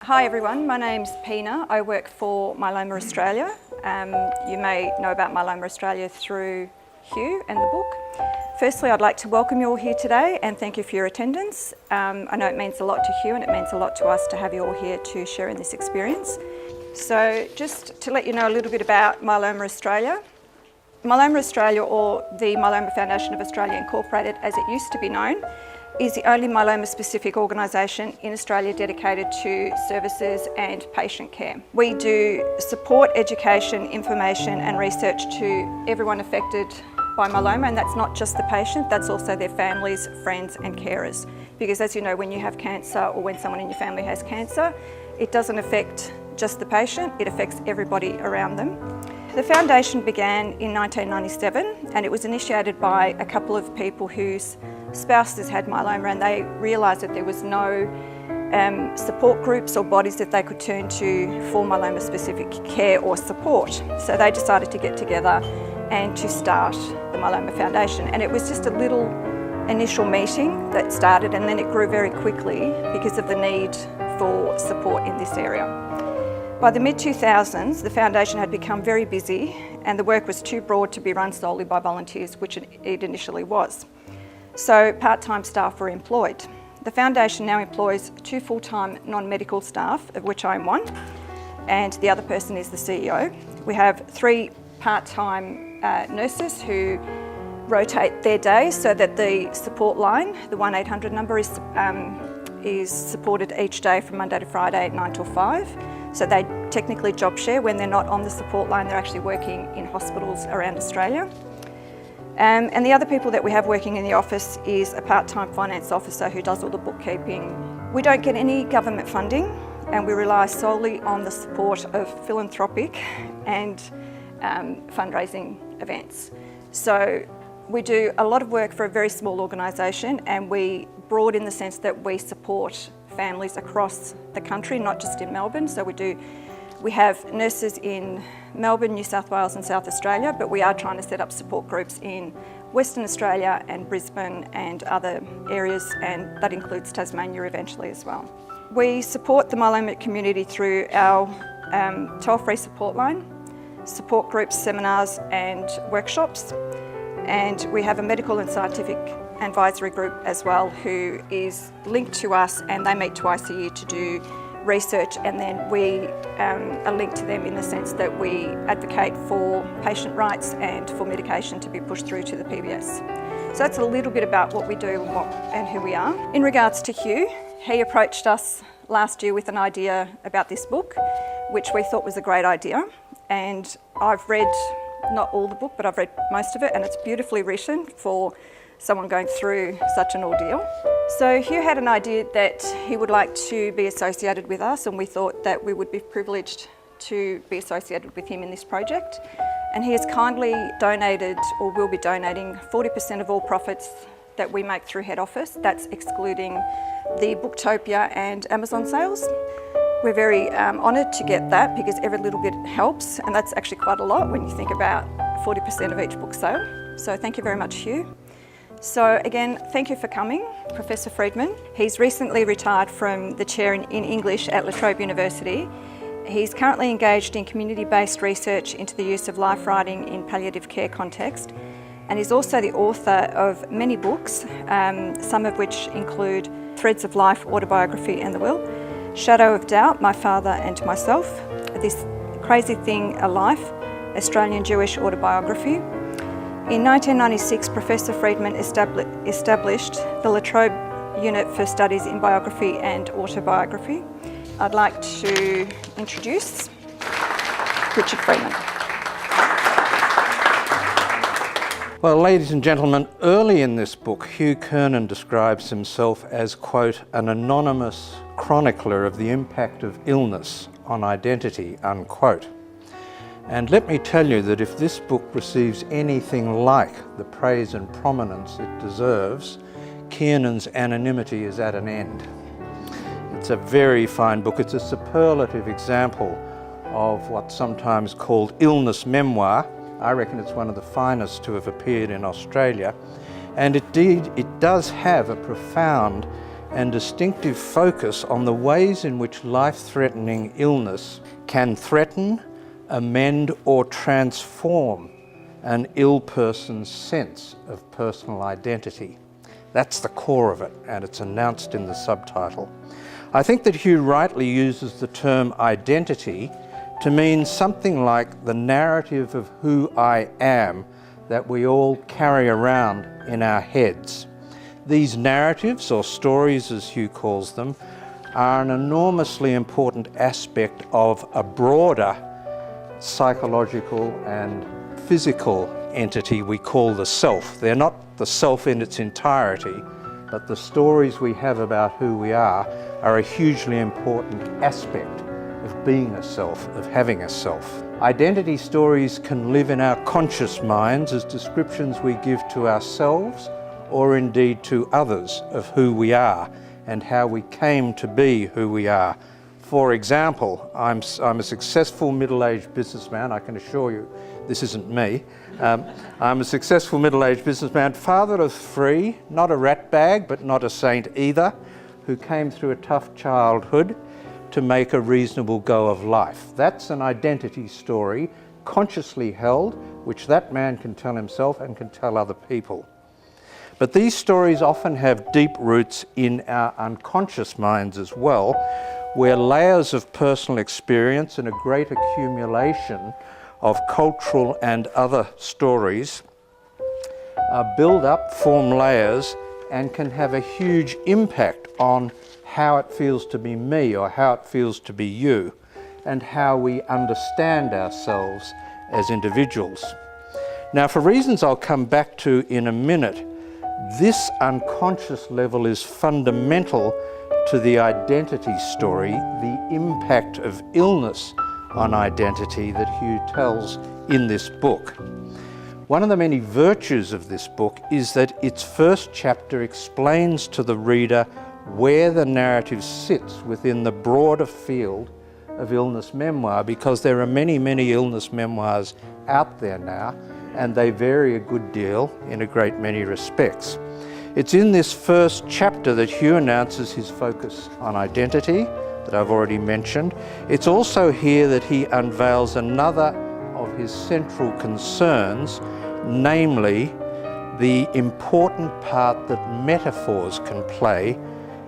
Hi everyone, my name's Pina. I work for Myeloma Australia. You may know about Myeloma Australia through Hugh and the book. Firstly, I'd like to welcome you all here today and thank you for your attendance. I know it means a lot to Hugh and it means a lot to us to have you all here to share in this experience. So just to let you know a little bit about Myeloma Australia. Myeloma Australia, or the Myeloma Foundation of Australia Incorporated as it used to be known, is the only myeloma-specific organisation in Australia dedicated to services and patient care. We do support, education, information and research to everyone affected by myeloma, and that's not just the patient, that's also their families, friends and carers. Because as you know, when you have cancer or when someone in your family has cancer, it doesn't affect just the patient, it affects everybody around them. The foundation began in 1997 and it was initiated by a couple of people whose spouses had myeloma, and they realised that there was no support groups or bodies that they could turn to for myeloma specific care or support. So they decided to get together and to start the Myeloma Foundation. And it was just a little initial meeting that started, and then it grew very quickly because of the need for support in this area. By the mid-2000s, the foundation had become very busy and the work was too broad to be run solely by volunteers, which it initially was. So part-time staff were employed. The foundation now employs 2 full-time non-medical staff, of which I'm one, and the other person is the CEO. We have 3 part-time nurses who rotate their days so that the support line, the 1-800 number, is supported each day from Monday to Friday, 9 till 5. So they technically job share. When they're not on the support line, they're actually working in hospitals around Australia. And the other people that we have working in the office is a part-time finance officer who does all the bookkeeping. We don't get any government funding and we rely solely on the support of philanthropic and fundraising events. So we do a lot of work for a very small organisation, and we broad in the sense that we support families across the country, not just in Melbourne. So we have nurses in Melbourne, New South Wales and South Australia, but we are trying to set up support groups in Western Australia and Brisbane and other areas, and that includes Tasmania eventually as well. We support the myeloma community through our toll-free support line, support groups, seminars and workshops, and we have a medical and scientific advisory group as well who is linked to us, and they meet twice a year to do research, and then we are linked to them in the sense that we advocate for patient rights and for medication to be pushed through to the PBS. So that's a little bit about what we do and who we are. In regards to Hugh, he approached us last year with an idea about this book, which we thought was a great idea, and I've read not all the book, but I've read most of it, and it's beautifully written for someone going through such an ordeal. So Hugh had an idea that he would like to be associated with us, and we thought that we would be privileged to be associated with him in this project. And he has kindly donated, or will be donating, 40% of all profits that we make through head office. That's excluding the Booktopia and Amazon sales. We're very honoured to get that because every little bit helps, and that's actually quite a lot when you think about 40% of each book sale. So thank you very much, Hugh. So again, thank you for coming, Professor Friedman. He's recently retired from the chair in English at La Trobe University. He's currently engaged in community-based research into the use of life writing in palliative care context, and he's also the author of many books, some of which include Threads of Life, Autobiography and the Will, Shadow of Doubt, My Father and Myself, This Crazy Thing, A Life, Australian Jewish Autobiography. In 1996, Professor Friedman established the La Trobe Unit for Studies in Biography and Autobiography. I'd like to introduce Richard Friedman. Well, ladies and gentlemen, early in this book, Hugh Kiernan describes himself as, quote, an anonymous chronicler of the impact of illness on identity, unquote. And let me tell you that if this book receives anything like the praise and prominence it deserves, Kiernan's anonymity is at an end. It's a very fine book. It's a superlative example of what's sometimes called illness memoir. I reckon it's one of the finest to have appeared in Australia. And indeed, it does have a profound and distinctive focus on the ways in which life-threatening illness can threaten, amend, or transform an ill person's sense of personal identity. That's the core of it, and it's announced in the subtitle. I think that Hugh rightly uses the term identity to mean something like the narrative of who I am that we all carry around in our heads. These narratives, or stories as Hugh calls them, are an enormously important aspect of a broader psychological and physical entity we call the self. They're not the self in its entirety, but the stories we have about who we are a hugely important aspect of being a self, of having a self. Identity stories can live in our conscious minds as descriptions we give to ourselves or indeed to others of who we are and how we came to be who we are. For example, I'm a successful middle-aged businessman. I can assure you this isn't me. I'm a successful middle-aged businessman, father of three, not a ratbag but not a saint either, who came through a tough childhood to make a reasonable go of life. That's an identity story, consciously held, which that man can tell himself and can tell other people. But these stories often have deep roots in our unconscious minds as well, where layers of personal experience and a great accumulation of cultural and other stories build up, form layers, and can have a huge impact on how it feels to be me or how it feels to be you, and how we understand ourselves as individuals. Now, for reasons I'll come back to in a minute, this unconscious level is fundamental to the identity story, the impact of illness on identity that Hugh tells in this book. One of the many virtues of this book is that its first chapter explains to the reader where the narrative sits within the broader field of illness memoir, because there are many, many illness memoirs out there now, and they vary a good deal in a great many respects. It's in this first chapter that Hugh announces his focus on identity, that I've already mentioned. It's also here that he unveils another of his central concerns, namely the important part that metaphors can play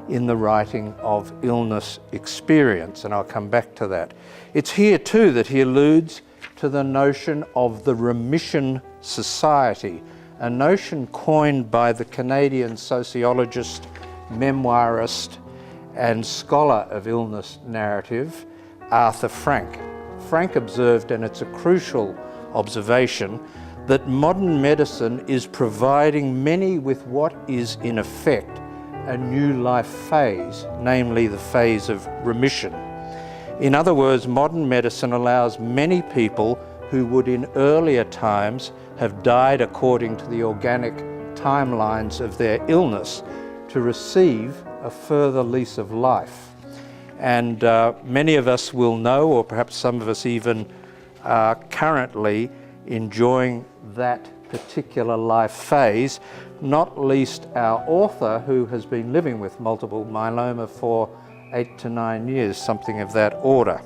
in the writing of illness experience, and I'll come back to that. It's here too that he alludes to the notion of the remission society, a notion coined by the Canadian sociologist, memoirist, and scholar of illness narrative, Arthur Frank. Frank observed, and it's a crucial observation, that modern medicine is providing many with what is in effect a new life phase, namely the phase of remission. In other words, modern medicine allows many people who would in earlier times have died according to the organic timelines of their illness to receive a further lease of life. And many of us will know, or perhaps some of us even are currently enjoying that particular life phase, not least our author, who has been living with multiple myeloma for 8 to 9 years, something of that order.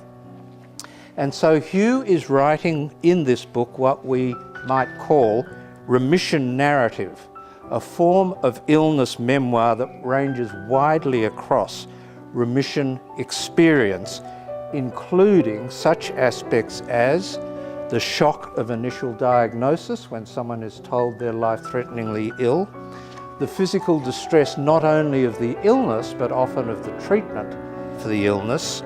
And so Hugh is writing in this book what we might call remission narrative, a form of illness memoir that ranges widely across remission experience, including such aspects as the shock of initial diagnosis when someone is told they're life-threateningly ill, the physical distress not only of the illness but often of the treatment for the illness,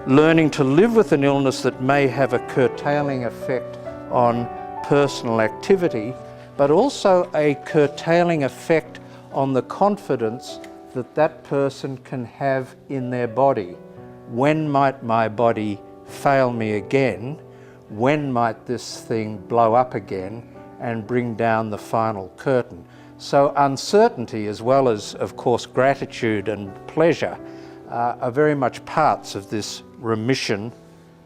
learning to live with an illness that may have a curtailing effect on personal activity, but also a curtailing effect on the confidence that that person can have in their body. When might my body fail me again? When might this thing blow up again and bring down the final curtain? So uncertainty, as well as, of course, gratitude and pleasure, are very much parts of this remission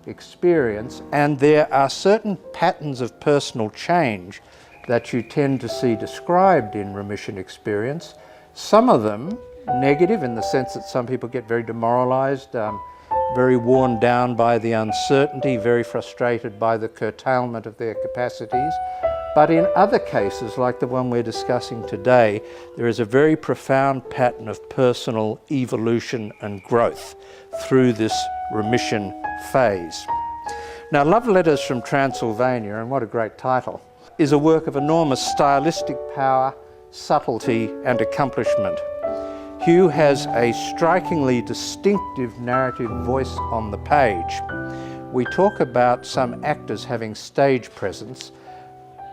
experience. And there are certain patterns of personal change that you tend to see described in remission experience. Some of them negative in the sense that some people get very demoralised, very worn down by the uncertainty, very frustrated by the curtailment of their capacities. But in other cases, like the one we're discussing today, there is a very profound pattern of personal evolution and growth through this remission phase. Now, Love Letters from Transylvania, and what a great title, is a work of enormous stylistic power, subtlety and accomplishment. Hugh has a strikingly distinctive narrative voice on the page. We talk about some actors having stage presence.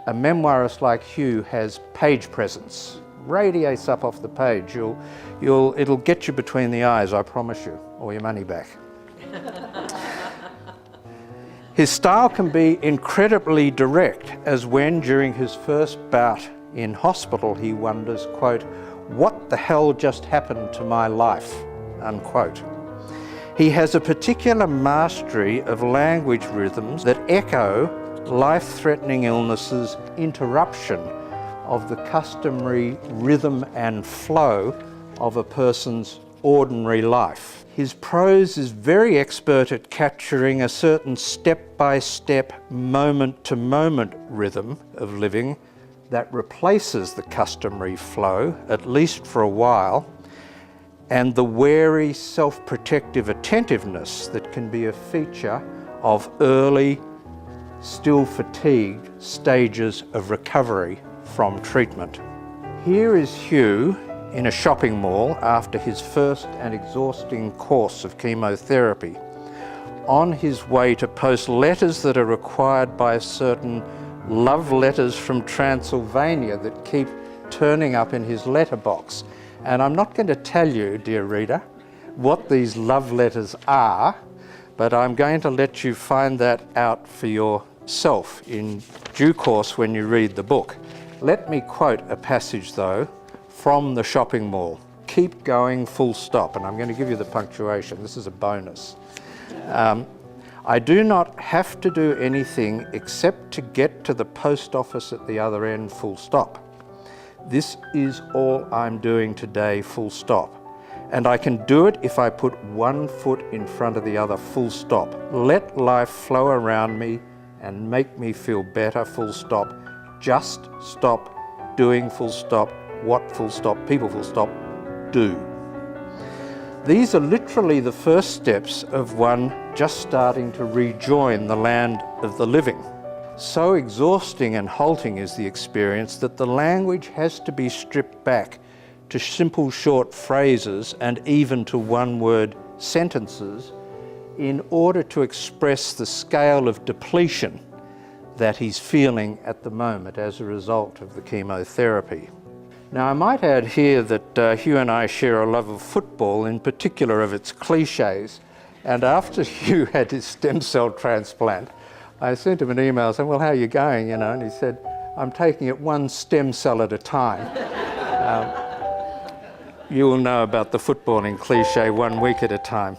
A memoirist like Hugh has page presence, radiates up off the page. It'll get you between the eyes, I promise you, or your money back. His style can be incredibly direct, as when, during his first bout in hospital, he wonders, quote, "What the hell just happened to my life?" unquote. He has a particular mastery of language rhythms that echo life-threatening illnesses' interruption of the customary rhythm and flow of a person's ordinary life. His prose is very expert at capturing a certain step-by-step, moment-to-moment rhythm of living that replaces the customary flow, at least for a while, and the wary, self-protective attentiveness that can be a feature of early, still fatigued stages of recovery from treatment. Here is Hugh in a shopping mall after his first and exhausting course of chemotherapy, on his way to post letters that are required by certain love letters from Transylvania that keep turning up in his letterbox. And I'm not going to tell you, dear reader, what these love letters are, but I'm going to let you find that out for yourself in due course when you read the book. Let me quote a passage, though, from the shopping mall. "Keep going, full stop." And I'm going to give you the punctuation. This is a bonus. "I do not have to do anything except to get to the post office at the other end, full stop. This is all I'm doing today, full stop. And I can do it if I put one foot in front of the other, full stop. Let life flow around me and make me feel better, full stop. Just stop doing, full stop, what, full stop, people, full stop, do." These are literally the first steps of one just starting to rejoin the land of the living. So exhausting and halting is the experience that the language has to be stripped back to simple short phrases and even to one-word sentences in order to express the scale of depletion that he's feeling at the moment as a result of the chemotherapy. Now, I might add here that Hugh and I share a love of football, in particular of its cliches. And after Hugh had his stem cell transplant, I sent him an email saying, "Well, how are you going?" And he said, "I'm taking it one stem cell at a time." You will know about the footballing cliche, 1 week at a time.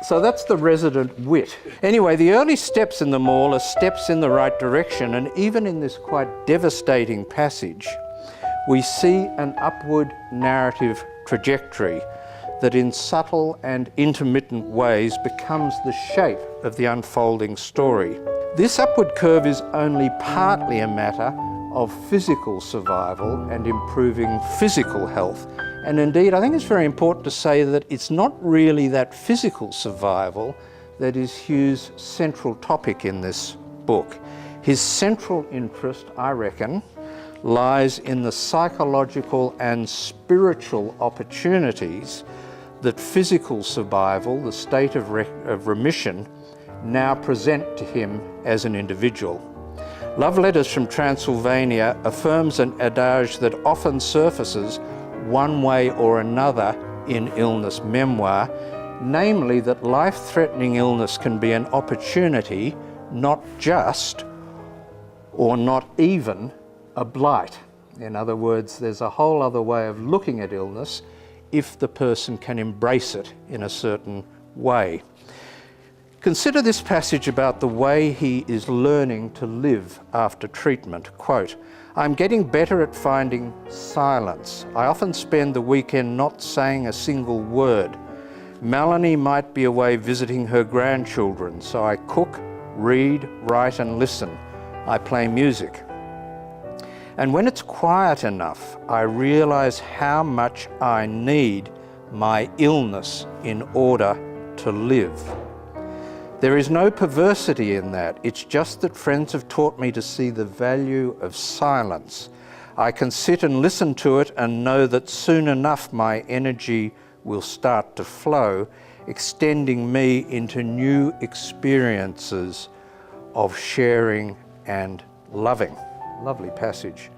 So that's the resident wit. Anyway, the early steps in the mall are steps in the right direction, and even in this quite devastating passage, we see an upward narrative trajectory that in subtle and intermittent ways becomes the shape of the unfolding story. This upward curve is only partly a matter of physical survival and improving physical health. And indeed, I think it's very important to say that it's not really that physical survival that is Hugh's central topic in this book. His central interest, I reckon, lies in the psychological and spiritual opportunities that physical survival, the state of remission, now present to him as an individual. Love Letters from Transylvania affirms an adage that often surfaces one way or another in illness memoir, namely that life-threatening illness can be an opportunity, not just or not even a blight. In other words, there's a whole other way of looking at illness if the person can embrace it in a certain way. Consider this passage about the way he is learning to live after treatment. Quote, I'm getting better at finding silence. I often spend the weekend not saying a single word. Melanie might be away visiting her grandchildren, so I cook, read, write and listen. I play music. And when it's quiet enough, I realize how much I need my illness in order to live. There is no perversity in that. It's just that friends have taught me to see the value of silence. I can sit and listen to it and know that soon enough my energy will start to flow, extending me into new experiences of sharing and loving. Lovely passage.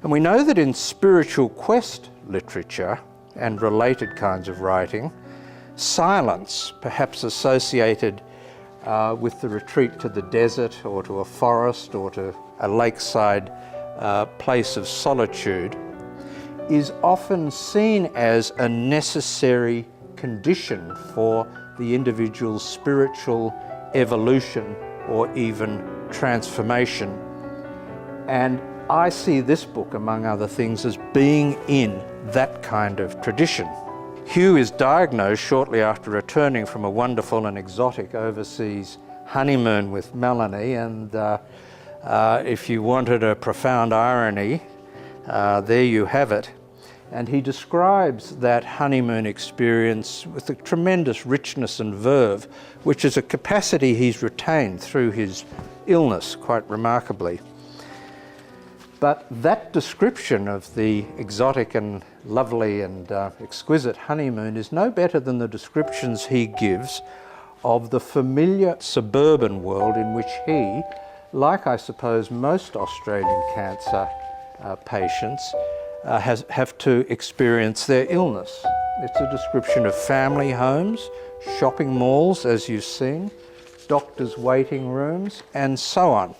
And we know that in spiritual quest literature and related kinds of writing, silence, perhaps associated with the retreat to the desert or to a forest or to a lakeside place of solitude, is often seen as a necessary condition for the individual's spiritual evolution or even transformation. And I see this book, among other things, as being in that kind of tradition. Hugh is diagnosed shortly after returning from a wonderful and exotic overseas honeymoon with Melanie, and if you wanted a profound irony, there you have it. And he describes that honeymoon experience with a tremendous richness and verve, which is a capacity he's retained through his illness, quite remarkably. But that description of the exotic and lovely and exquisite honeymoon is no better than the descriptions he gives of the familiar suburban world in which he, like I suppose most Australian cancer patients, have to experience their illness. It's a description of family homes, shopping malls, as you've seen, doctors' waiting rooms, and so on.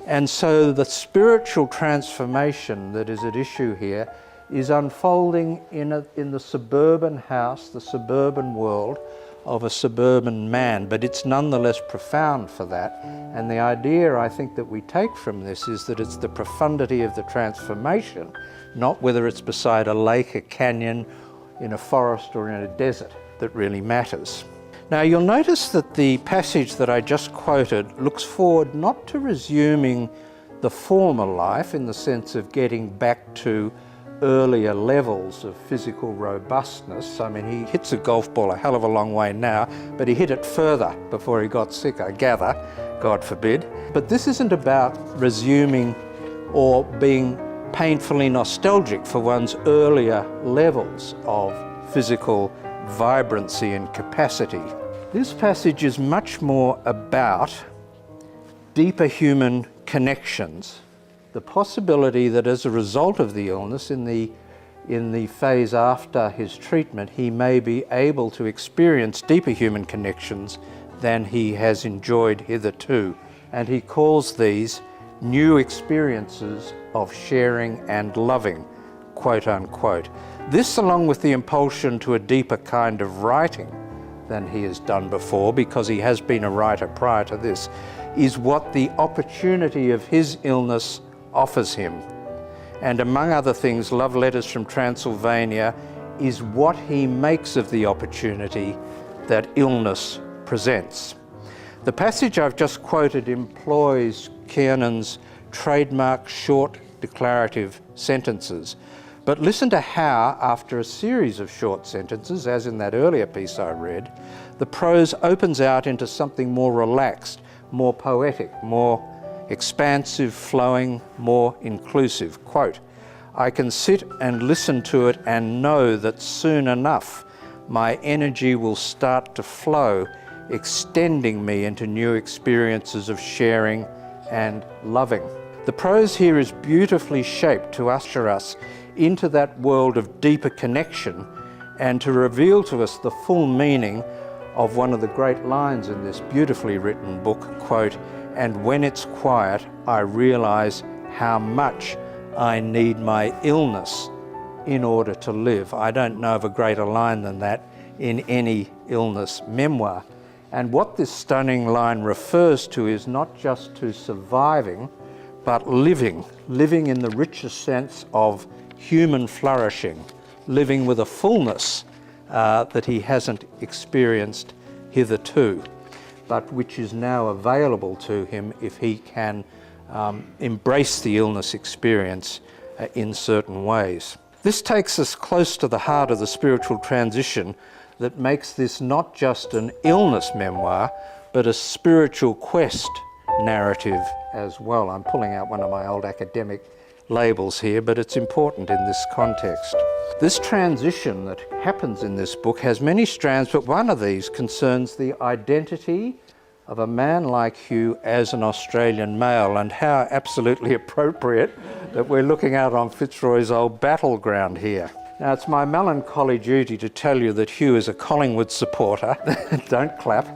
And so the spiritual transformation that is at issue here is unfolding in the suburban house, the suburban world of a suburban man, but it's nonetheless profound for that. And the idea I think that we take from this is that it's the profundity of the transformation, not whether it's beside a lake, a canyon, in a forest or in a desert, that really matters. Now you'll notice that the passage that I just quoted looks forward not to resuming the former life in the sense of getting back to earlier levels of physical robustness. I mean, he hits a golf ball a hell of a long way now, but he hit it further before he got sick, I gather, God forbid. But this isn't about resuming or being painfully nostalgic for one's earlier levels of physical vibrancy and capacity. This passage is much more about deeper human connections, the possibility that as a result of the illness, in the phase after his treatment, he may be able to experience deeper human connections than he has enjoyed hitherto. And he calls these new experiences of sharing and loving, quote unquote. This, along with the impulsion to a deeper kind of writing than he has done before, because he has been a writer prior to this, is what the opportunity of his illness offers him. And among other things, Love Letters from Transylvania is what he makes of the opportunity that illness presents. The passage I've just quoted employs Kiernan's trademark short declarative sentences. But listen to how, after a series of short sentences, as in that earlier piece I read, the prose opens out into something more relaxed, more poetic, more expansive, flowing, more inclusive. Quote, "I can sit and listen to it and know that soon enough my energy will start to flow, extending me into new experiences of sharing and loving." The prose here is beautifully shaped to usher us into that world of deeper connection and to reveal to us the full meaning of one of the great lines in this beautifully written book, quote, "And when it's quiet, I realize how much I need my illness in order to live." I don't know of a greater line than that in any illness memoir. And what this stunning line refers to is not just to surviving, but living in the richest sense of human flourishing, living with a fullness that he hasn't experienced hitherto, but which is now available to him if he can embrace the illness experience in certain ways. This takes us close to the heart of the spiritual transition that makes this not just an illness memoir, but a spiritual quest narrative as well. I'm pulling out one of my old academic labels here, but it's important in this context. This transition that happens in this book has many strands, but one of these concerns the identity of a man like Hugh as an Australian male, and how absolutely appropriate that we're looking out on Fitzroy's old battleground here. Now, it's my melancholy duty to tell you that Hugh is a Collingwood supporter. Don't clap.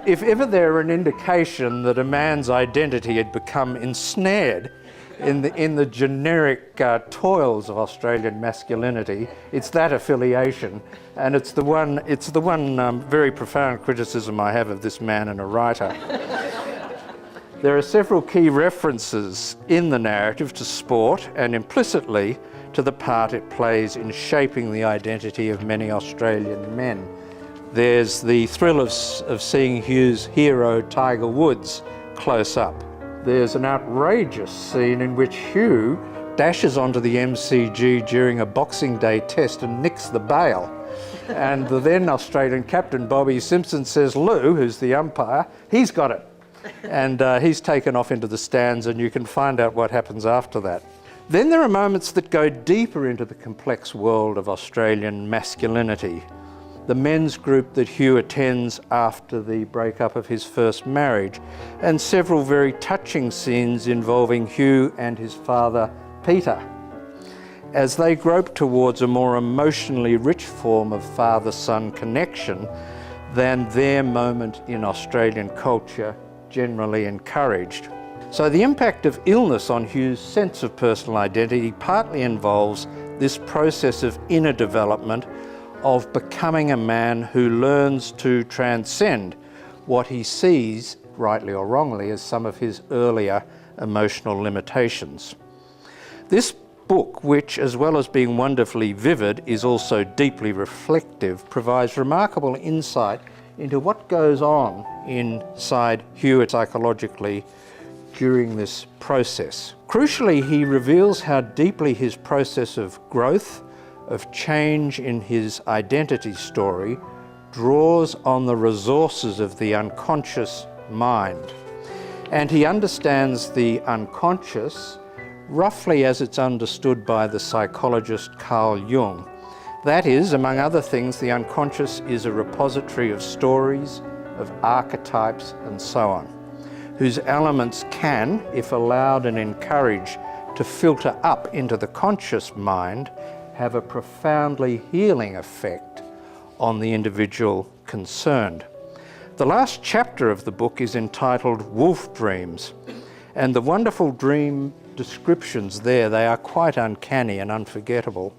If ever there were an indication that a man's identity had become ensnared in the generic toils of Australian masculinity, it's that affiliation, and it's the one very profound criticism I have of this man and a writer. There are several key references in the narrative to sport and implicitly to the part it plays in shaping the identity of many Australian men. There's the thrill of seeing Hugh's hero Tiger Woods close up. There's an outrageous scene in which Hugh dashes onto the MCG during a Boxing Day test and nicks the bail. And the then Australian captain, Bobby Simpson, says, "Lou," who's the umpire, "he's got it." And he's taken off into the stands, and you can find out what happens after that. Then there are moments that go deeper into the complex world of Australian masculinity. The men's group that Hugh attends after the breakup of his first marriage, and several very touching scenes involving Hugh and his father, Peter, as they grope towards a more emotionally rich form of father-son connection than their moment in Australian culture generally encouraged. So the impact of illness on Hugh's sense of personal identity partly involves this process of inner development, of becoming a man who learns to transcend what he sees, rightly or wrongly, as some of his earlier emotional limitations. This book, which, as well as being wonderfully vivid, is also deeply reflective, provides remarkable insight into what goes on inside Hugh psychologically during this process. Crucially, he reveals how deeply his process of growth, of change in his identity story, draws on the resources of the unconscious mind. And he understands the unconscious roughly as it's understood by the psychologist Carl Jung. That is, among other things, the unconscious is a repository of stories, of archetypes, and so on, whose elements can, if allowed and encouraged to filter up into the conscious mind, have a profoundly healing effect on the individual concerned. The last chapter of the book is entitled Wolf Dreams, and the wonderful dream descriptions there, they are quite uncanny and unforgettable,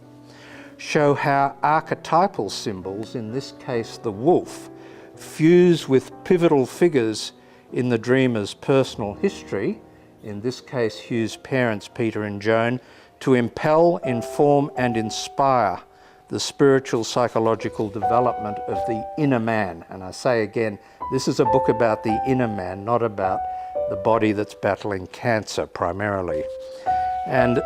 show how archetypal symbols, in this case the wolf, fuse with pivotal figures in the dreamer's personal history, in this case Hugh's parents Peter and Joan, to impel, inform and inspire the spiritual psychological development of the inner man. And I say again, this is a book about the inner man, not about the body that's battling cancer primarily. And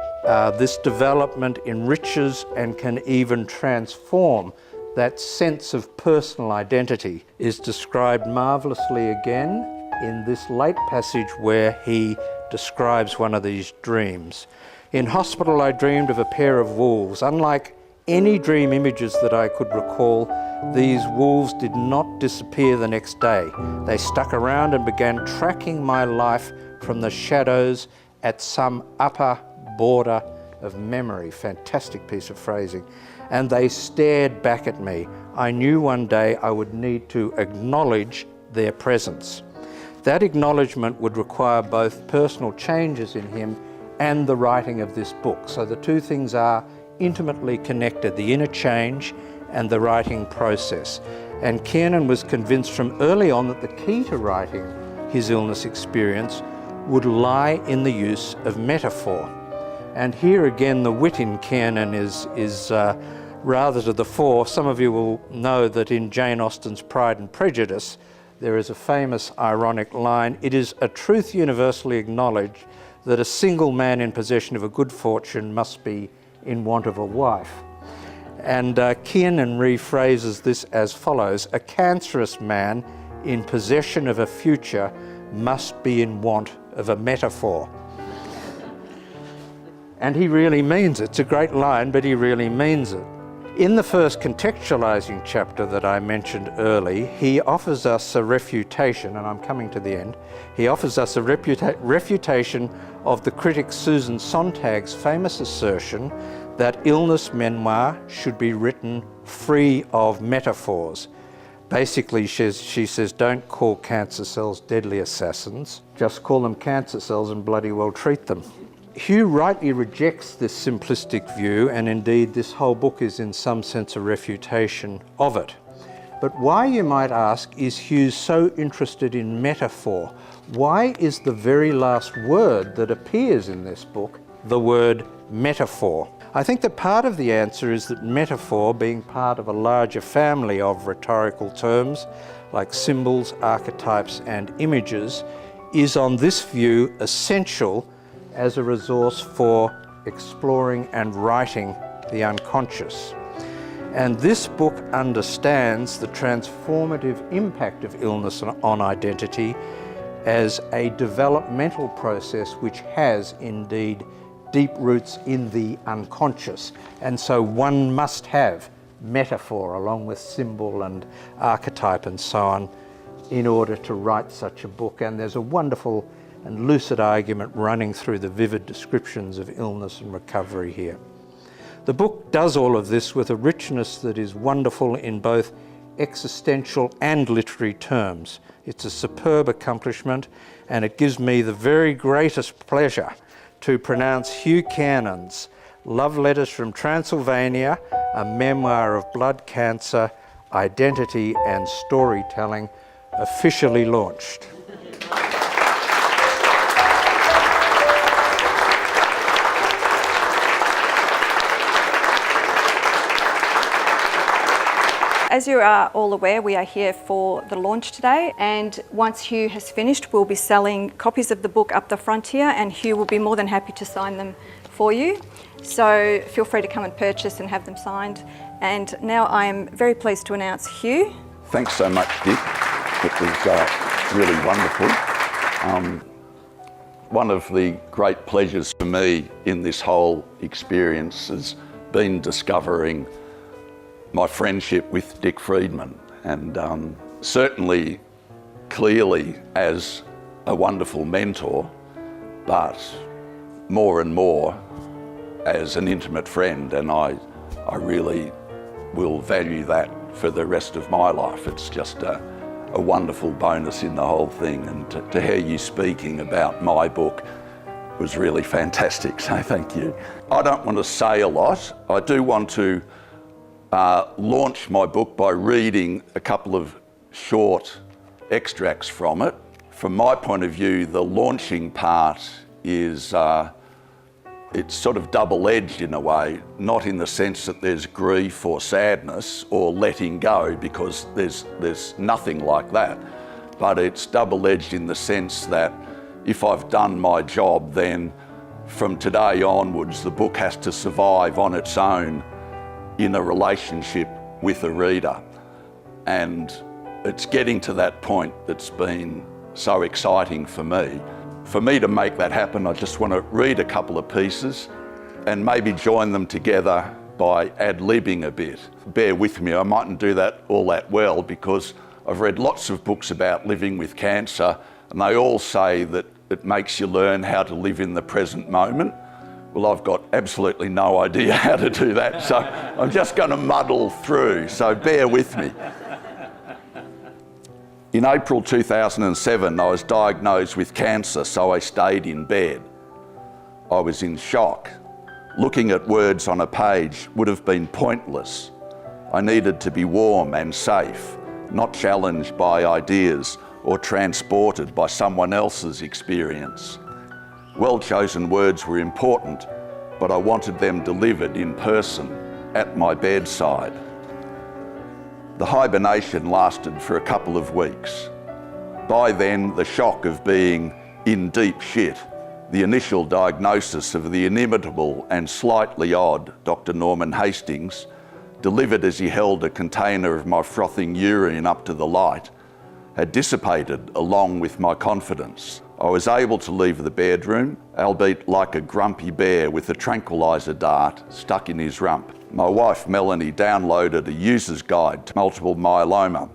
this development enriches and can even transform that sense of personal identity, is described marvellously again in this late passage where he describes one of these dreams. In hospital, I dreamed of a pair of wolves. Unlike any dream images that I could recall, these wolves did not disappear the next day. They stuck around and began tracking my life from the shadows at some upper border of memory. Fantastic piece of phrasing. And they stared back at me. I knew one day I would need to acknowledge their presence. That acknowledgement would require both personal changes in him and the writing of this book. So the two things are intimately connected, the inner change and the writing process. And Kiernan was convinced from early on that the key to writing his illness experience would lie in the use of metaphor. And here again, the wit in Kiernan is rather to the fore. Some of you will know that in Jane Austen's Pride and Prejudice, there is a famous ironic line, "It is a truth universally acknowledged that a single man in possession of a good fortune must be in want of a wife." And Kiernan rephrases this as follows: "A cancerous man in possession of a future must be in want of a metaphor." And he really means it. It's a great line, but he really means it. In the first contextualising chapter that I mentioned early, he offers us a refutation, and I'm coming to the end, he offers us a refutation of the critic Susan Sontag's famous assertion that illness memoir should be written free of metaphors. Basically, she says, don't call cancer cells deadly assassins, just call them cancer cells and bloody well treat them. Hugh rightly rejects this simplistic view, and indeed this whole book is in some sense a refutation of it. But why, you might ask, is Hugh so interested in metaphor? Why is the very last word that appears in this book the word metaphor? I think that part of the answer is that metaphor, being part of a larger family of rhetorical terms like symbols, archetypes and images, is on this view essential as a resource for exploring and writing the unconscious. And this book understands the transformative impact of illness on identity as a developmental process which has indeed deep roots in the unconscious. And so one must have metaphor along with symbol and archetype and so on in order to write such a book. And there's a wonderful and lucid argument running through the vivid descriptions of illness and recovery here. The book does all of this with a richness that is wonderful in both existential and literary terms. It's a superb accomplishment, and it gives me the very greatest pleasure to pronounce Hugh Kiernan's Love Letters from Transylvania, a memoir of blood cancer, identity and storytelling, officially launched. As you are all aware, we are here for the launch today, and once Hugh has finished, we'll be selling copies of the book up the front here, and Hugh will be more than happy to sign them for you. So feel free to come and purchase and have them signed. And now I am very pleased to announce Hugh. Thanks so much, Dick. It was really wonderful. One of the great pleasures for me in this whole experience has been discovering my friendship with Dick Friedman, and certainly clearly as a wonderful mentor, but more and more as an intimate friend, and I really will value that for the rest of my life. It's just a wonderful bonus in the whole thing, and to hear you speaking about my book was really fantastic, so thank you. I don't want to say a lot. I do want to launch my book by reading a couple of short extracts from it. From my point of view, the launching part is it's sort of double-edged in a way, not in the sense that there's grief or sadness or letting go, because there's nothing like that, but it's double-edged in the sense that if I've done my job, then from today onwards the book has to survive on its own in a relationship with a reader. And it's getting to that point that's been so exciting for me. For me to make that happen, I just want to read a couple of pieces and maybe join them together by ad-libbing a bit. Bear with me, I mightn't do that all that well, because I've read lots of books about living with cancer, and they all say that it makes you learn how to live in the present moment. Well, I've got absolutely no idea how to do that, so I'm just going to muddle through, so bear with me. In April 2007, I was diagnosed with cancer, so I stayed in bed. I was in shock. Looking at words on a page would have been pointless. I needed to be warm and safe, not challenged by ideas or transported by someone else's experience. Well-chosen words were important, but I wanted them delivered in person at my bedside. The hibernation lasted for a couple of weeks. By then, the shock of being in deep shit, the initial diagnosis of the inimitable and slightly odd Dr. Norman Hastings, delivered as he held a container of my frothing urine up to the light, had dissipated along with my confidence. I was able to leave the bedroom, albeit like a grumpy bear with a tranquilizer dart stuck in his rump. My wife Melanie downloaded a user's guide to multiple myeloma,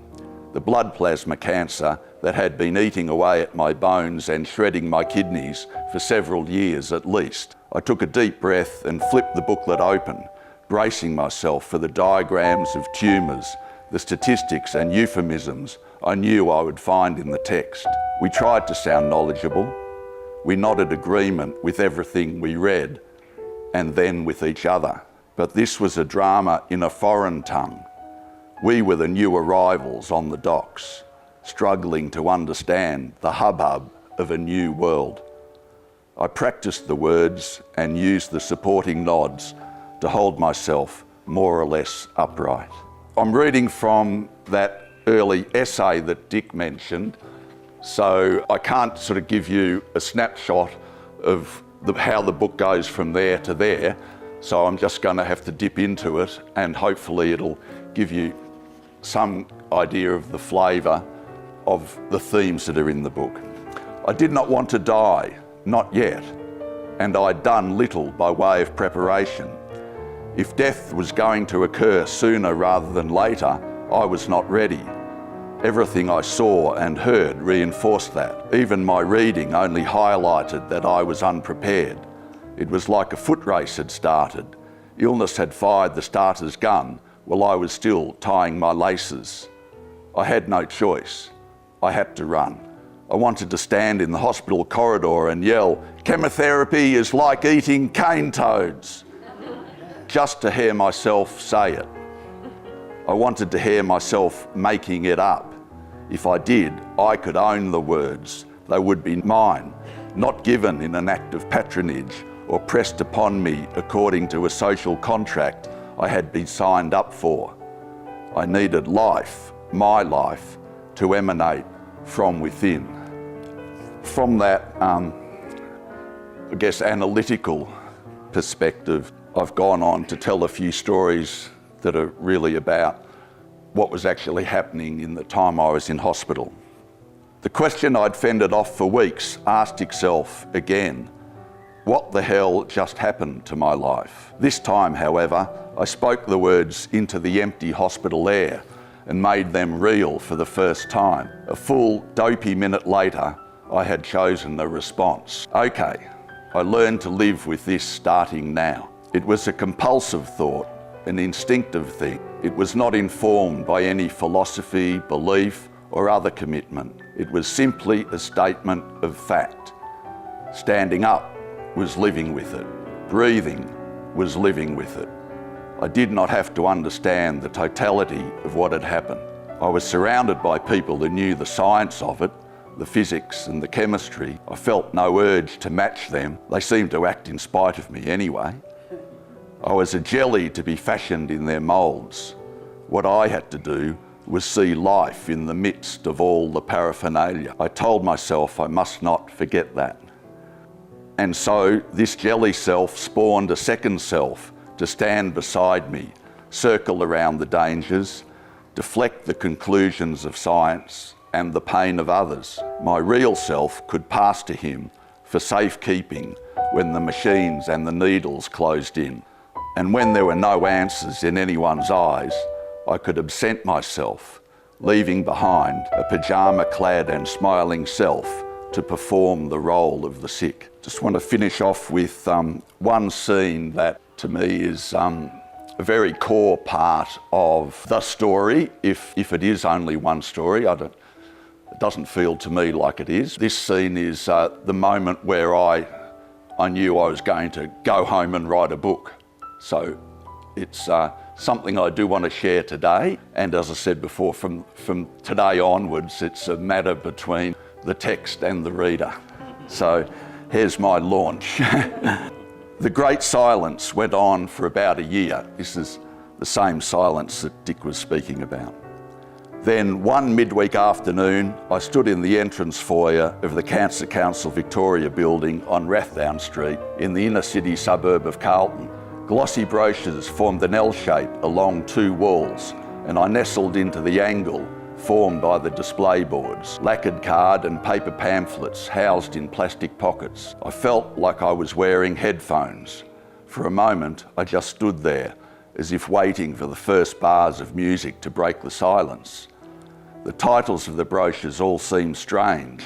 the blood plasma cancer that had been eating away at my bones and shredding my kidneys for several years at least. I took a deep breath and flipped the booklet open, bracing myself for the diagrams of tumours, the statistics and euphemisms I knew I would find in the text. We tried to sound knowledgeable. We nodded agreement with everything we read, and then with each other. But this was a drama in a foreign tongue. We were the new arrivals on the docks, struggling to understand the hubbub of a new world. I practiced the words and used the supporting nods to hold myself more or less upright. I'm reading from that early essay that Dick mentioned, so I can't sort of give you a snapshot of how the book goes from there to there, so I'm just going to have to dip into it, and hopefully it'll give you some idea of the flavour of the themes that are in the book. I did not want to die, not yet, and I'd done little by way of preparation. If death was going to occur sooner rather than later, I was not ready. Everything I saw and heard reinforced that. Even my reading only highlighted that I was unprepared. It was like a foot race had started. Illness had fired the starter's gun while I was still tying my laces. I had no choice. I had to run. I wanted to stand in the hospital corridor and yell, "Chemotherapy is like eating cane toads," just to hear myself say it. I wanted to hear myself making it up. If I did, I could own the words. They would be mine, not given in an act of patronage or pressed upon me according to a social contract I had been signed up for. I needed life, my life, to emanate from within. From that, I guess, analytical perspective, I've gone on to tell a few stories that are really about what was actually happening in the time I was in hospital. The question I'd fended off for weeks asked itself again, what the hell just happened to my life? This time, however, I spoke the words into the empty hospital air and made them real for the first time. A full dopey minute later, I had chosen a response. Okay, I learned to live with this starting now. It was a compulsive thought, an instinctive thing. It was not informed by any philosophy, belief, or other commitment. It was simply a statement of fact. Standing up was living with it. Breathing was living with it. I did not have to understand the totality of what had happened. I was surrounded by people who knew the science of it, the physics and the chemistry. I felt no urge to match them. They seemed to act in spite of me anyway. I was a jelly to be fashioned in their moulds. What I had to do was see life in the midst of all the paraphernalia. I told myself I must not forget that. And so this jelly self spawned a second self to stand beside me, circle around the dangers, deflect the conclusions of science and the pain of others. My real self could pass to him for safekeeping when the machines and the needles closed in. And when there were no answers in anyone's eyes, I could absent myself, leaving behind a pyjama-clad and smiling self to perform the role of the sick. Just want to finish off with one scene that to me is a very core part of the story, if it is only one story. It doesn't feel to me like it is. This scene is the moment where I knew I was going to go home and write a book. So it's something I do want to share today. And as I said before, from today onwards, it's a matter between the text and the reader. So here's my launch. The great silence went on for about a year. This is the same silence that Dick was speaking about. Then one midweek afternoon, I stood in the entrance foyer of the Cancer Council Victoria building on Rathdown Street in the inner city suburb of Carlton. Glossy brochures formed an L shape along two walls, and I nestled into the angle formed by the display boards, lacquered card and paper pamphlets housed in plastic pockets. I felt like I was wearing headphones. For a moment, I just stood there, as if waiting for the first bars of music to break the silence. The titles of the brochures all seemed strange.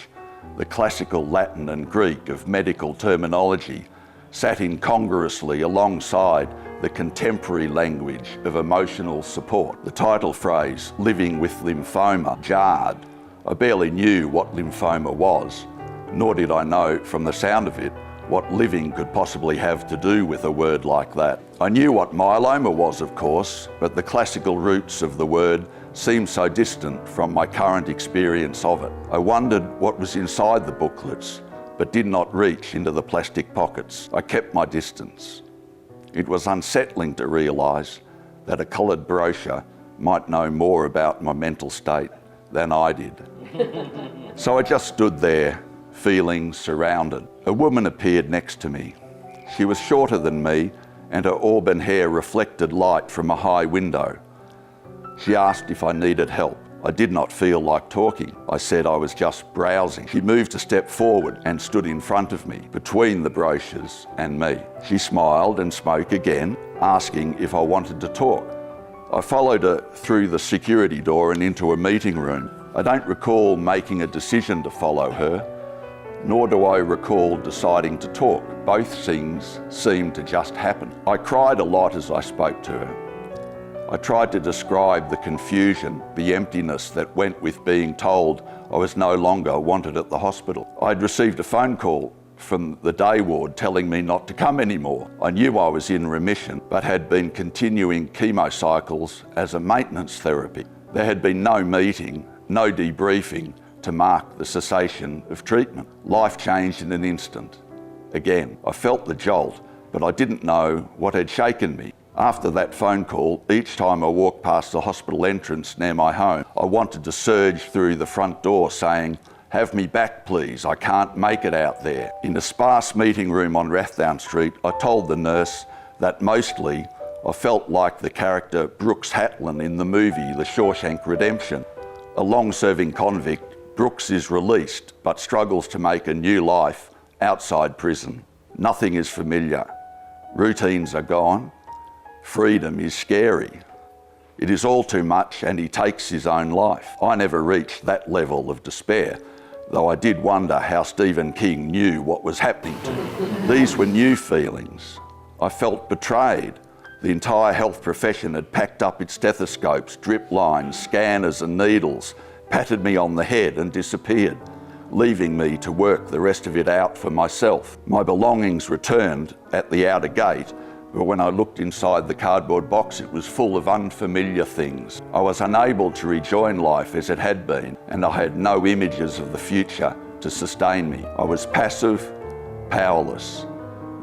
The classical Latin and Greek of medical terminology sat incongruously alongside the contemporary language of emotional support. The title phrase, living with lymphoma, jarred. I barely knew what lymphoma was, nor did I know from the sound of it what living could possibly have to do with a word like that. I knew what myeloma was, of course, but the classical roots of the word seemed so distant from my current experience of it. I wondered what was inside the booklets, but did not reach into the plastic pockets. I kept my distance. It was unsettling to realise that a coloured brochure might know more about my mental state than I did. So I just stood there, feeling surrounded. A woman appeared next to me. She was shorter than me, and her auburn hair reflected light from a high window. She asked if I needed help. I did not feel like talking. I said I was just browsing. She moved a step forward and stood in front of me, between the brochures and me. She smiled and spoke again, asking if I wanted to talk. I followed her through the security door and into a meeting room. I don't recall making a decision to follow her, nor do I recall deciding to talk. Both things seemed to just happen. I cried a lot as I spoke to her. I tried to describe the confusion, the emptiness that went with being told I was no longer wanted at the hospital. I'd received a phone call from the day ward telling me not to come anymore. I knew I was in remission, but had been continuing chemo cycles as a maintenance therapy. There had been no meeting, no debriefing to mark the cessation of treatment. Life changed in an instant. Again, I felt the jolt, but I didn't know what had shaken me. After that phone call, each time I walked past the hospital entrance near my home, I wanted to surge through the front door saying, "Have me back, please, I can't make it out there." In a sparse meeting room on Rathdown Street, I told the nurse that mostly I felt like the character Brooks Hatlin in the movie The Shawshank Redemption. A long-serving convict, Brooks is released but struggles to make a new life outside prison. Nothing is familiar. Routines are gone. Freedom is scary. It is all too much and he takes his own life. I never reached that level of despair, though I did wonder how Stephen King knew what was happening to me. These were new feelings. I felt betrayed. The entire health profession had packed up its stethoscopes, drip lines, scanners and needles, patted me on the head and disappeared, leaving me to work the rest of it out for myself. My belongings returned at the outer gate, but when I looked inside the cardboard box, it was full of unfamiliar things. I was unable to rejoin life as it had been, and I had no images of the future to sustain me. I was passive, powerless.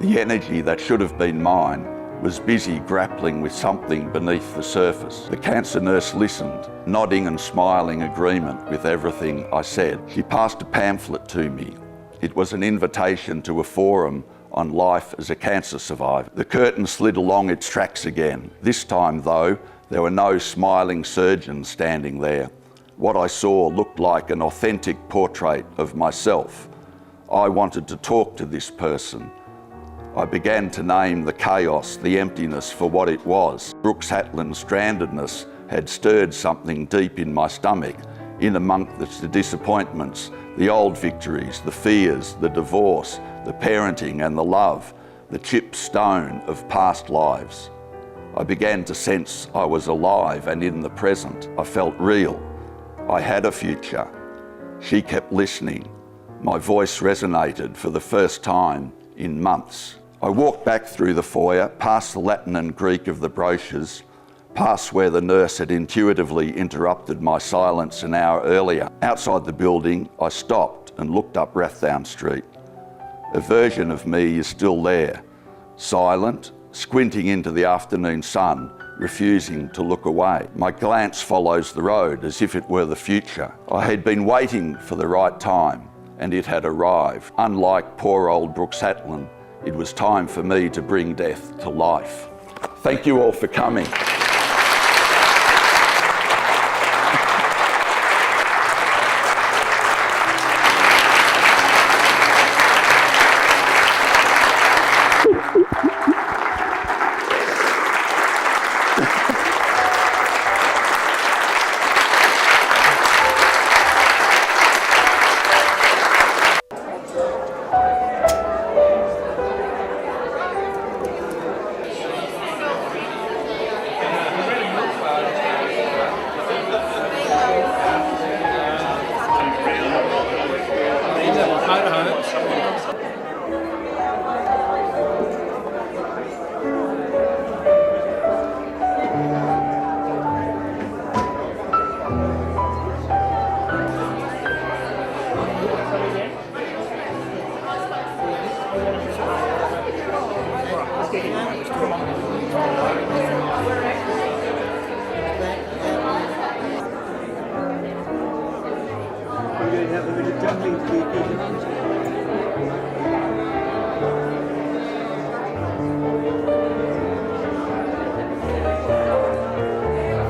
The energy that should have been mine was busy grappling with something beneath the surface. The cancer nurse listened, nodding and smiling agreement with everything I said. She passed a pamphlet to me. It was an invitation to a forum on life as a cancer survivor. The curtain slid along its tracks again. This time, though, there were no smiling surgeons standing there. What I saw looked like an authentic portrait of myself. I wanted to talk to this person. I began to name the chaos, the emptiness for what it was. Brooks Hatlin's strandedness had stirred something deep in my stomach, in amongst the disappointments, the old victories, the fears, the divorce, the parenting and the love, the chipped stone of past lives. I began to sense I was alive and in the present. I felt real. I had a future. She kept listening. My voice resonated for the first time in months. I walked back through the foyer, past the Latin and Greek of the brochures, past where the nurse had intuitively interrupted my silence an hour earlier. Outside the building, I stopped and looked up Rathdown Street. A version of me is still there, silent, squinting into the afternoon sun, refusing to look away. My glance follows the road as if it were the future. I had been waiting for the right time, and it had arrived. Unlike poor old Brooks Hatland, it was time for me to bring death to life. Thank you all for coming.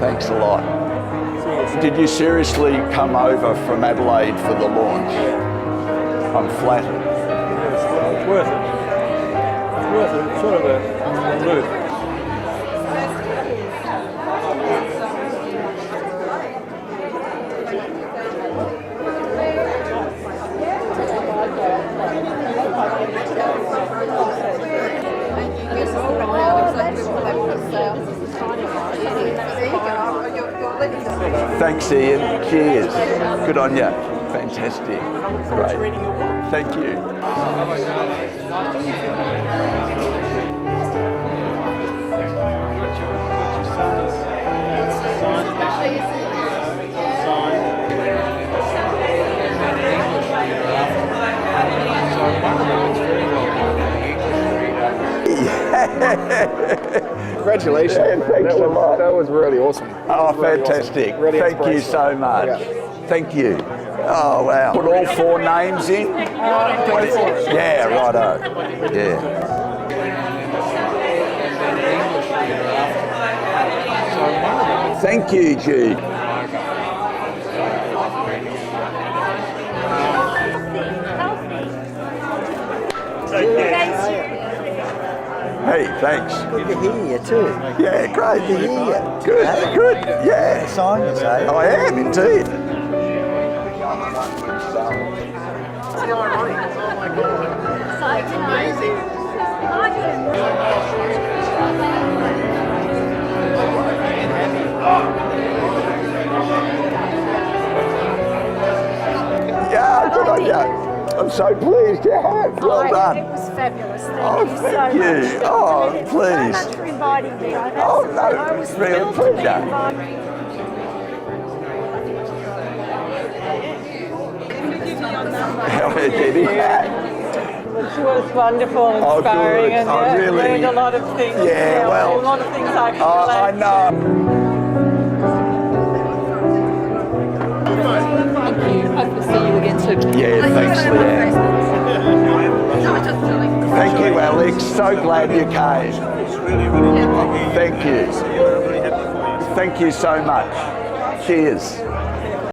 Thanks a lot. Did you seriously come over from Adelaide for the launch? I'm flattered. It's worth it. It's worth it. It's sort of a loop. Thanks, Ian. Cheers. Good on you. Fantastic. Great. Thank you. Congratulations. Yeah, thanks a lot. That was really awesome. Oh, Really fantastic. awesome. Really Thank you so much. Yeah. Thank you. Oh, wow. Put all 4 names in? Yeah, righto. Yeah. Thank you, Jude. Hey, thanks. Good to hear you too. Yeah, great. Good to hear you. Good, Hey? good. Yeah. Sign you say. I am indeed. Yeah, good on you. I'm so pleased you have. Well done. It was fabulous. Oh, thank you. Oh, please. Thank you so much for inviting me. Oh, no, I was it's really a thrilled to be pleasure. invited. How did you? Which was wonderful, Oh, inspiring, good. and Oh, really? learned a lot of things. Yeah, well, a lot of things I can I relate know. Thank you. Hope to see you again soon. Yeah, thanks, Leanne. Thank you, Alex. So glad you came. Thank you. Thank you so much. Cheers.